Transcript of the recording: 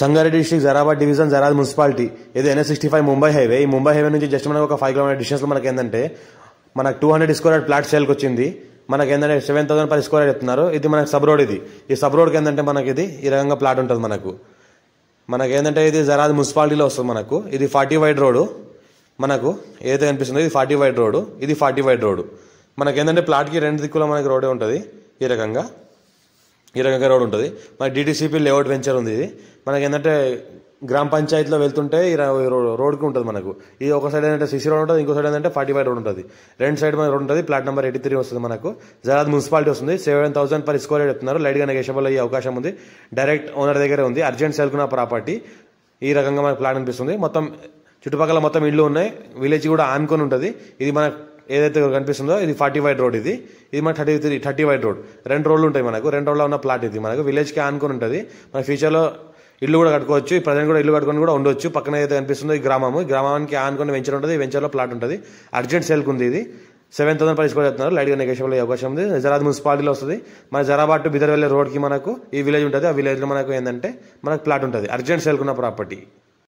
Sangareddy district Zaheerabad division Zaheerabad municipality ఇది NH65 Mumbai highway. ఈ Mumbai highway నుంచి జస్ట్ మనకు ఒక 5 కిలోమీటర్ డిస్టెన్స్ లో మనకి ఏంటంటే మనకు 200 స్క్వేర్ యార్డ్ ప్లాట్ సేల్కి వచ్చింది. మనకి ఏంటంటే 7,000 per స్క్వేర్ యార్డ్ చెప్తున్నారు. ఇది మనకి సబ్ రోడ్. ఈ సబ్ రోడ్కి ఏంటంటే మనకి ఇది ఈ రకంగా ప్లాట్ ఉంటుంది. మనకి ఏంటంటే ఇది జరాబాద్ మున్సిపాలిటీలో వస్తుంది. ఇది 40 వైడ్ రోడ్. మనకు ఏదైతే కనిపిస్తుందో ఇది 40 వైడ్ రోడ్, ఇది 40 వైడ్ రోడ్. మనకి ఏంటంటే ప్లాట్కి 2 దిక్కులో మనకి రోడే ఉంటుంది. ఈ రకంగా రోడ్ ఉంటుంది. మనకి DTCP లేఅవుట్ వెంచర్ ఉంది. ఇది మనకి ఏంటంటే గ్రామ పంచాయతీలో వెళ్తుంటే ఈ రోడ్కి ఉంటుంది. మనకు ఇది ఒక సైడ్ ఏంటంటే CC రోడ్ ఉంటుంది, ఇంకో సైడ్ ఏంటంటే 40 వైడ్ రోడ్ ఉంటుంది. రెండు సైడ్ మనకి రోడ్ ఉంటుంది. ప్లాట్ నెంబర్ 83 వస్తుంది. మనకు జరాబాద్ మున్సిపాలిటీ వస్తుంది. 7,000 per స్క్వేర్ యార్డ్ చెప్తున్నారు. లైట్గా నెగోషియబుల్ అయ్యే అవకాశం ఉంది. డైరెక్ట్ ఓనర్ దగ్గరే ఉంది. అర్జెంట్ సేల్కున్న ప్రాపర్టీ. ఈ రకంగా మనకు ప్లాట్ అనిపిస్తుంది. మొత్తం చుట్టుపక్కల మొత్తం ఇళ్ళు ఉన్నాయి. విలేజ్ కూడా ఆనుకొని ఉంటుంది. ఇది మనకు ఏదైతే కనిపిస్తుందో ఇది 40 వైడ్ రోడ్. ఇది మన 30 వైడ్ రోడ్. 2 రోడ్లు ఉంటాయి. మనకు 2 రోడ్లో ఉన్న ప్లాట్ ఇది. మనకు విలేజ్కి ఆనుకొని ఉంటుంది. మన ఫ్యూచర్లో ఇల్లు కూడా కట్టుకోవచ్చు. ప్రజెంట్ కూడా ఇల్లు కట్టుకొని కూడా ఉండొచ్చు. పక్కన ఏదైతే కనిపిస్తుందో ఈ గ్రామానికి ఆనుకొని వెంచర్ ఉంటుంది. వెంచర్లో ప్లాట్ ఉంటుంది. అర్జెంట్ సేల్కి ఉంది. ఇది 7,000 per స్క్వేర్ చెప్తున్నారు. లైట్గా నెగోషియబుల్ అయ్యే అవకాశం ఉంది. జరాబాద్ మున్సిపాలిటీలో వస్తుంది. మన జరాబాద్ టు బిదర్ వెళ్ళే రోడ్కి మనకు ఈ విలేజ్ ఉంటుంది. ఆ విలేజ్లో మనకు ఏంటంటే మనకు ప్లాట్ ఉంటుంది. అర్జెంట్ సేల్కున్న ప్రాపర్టీ.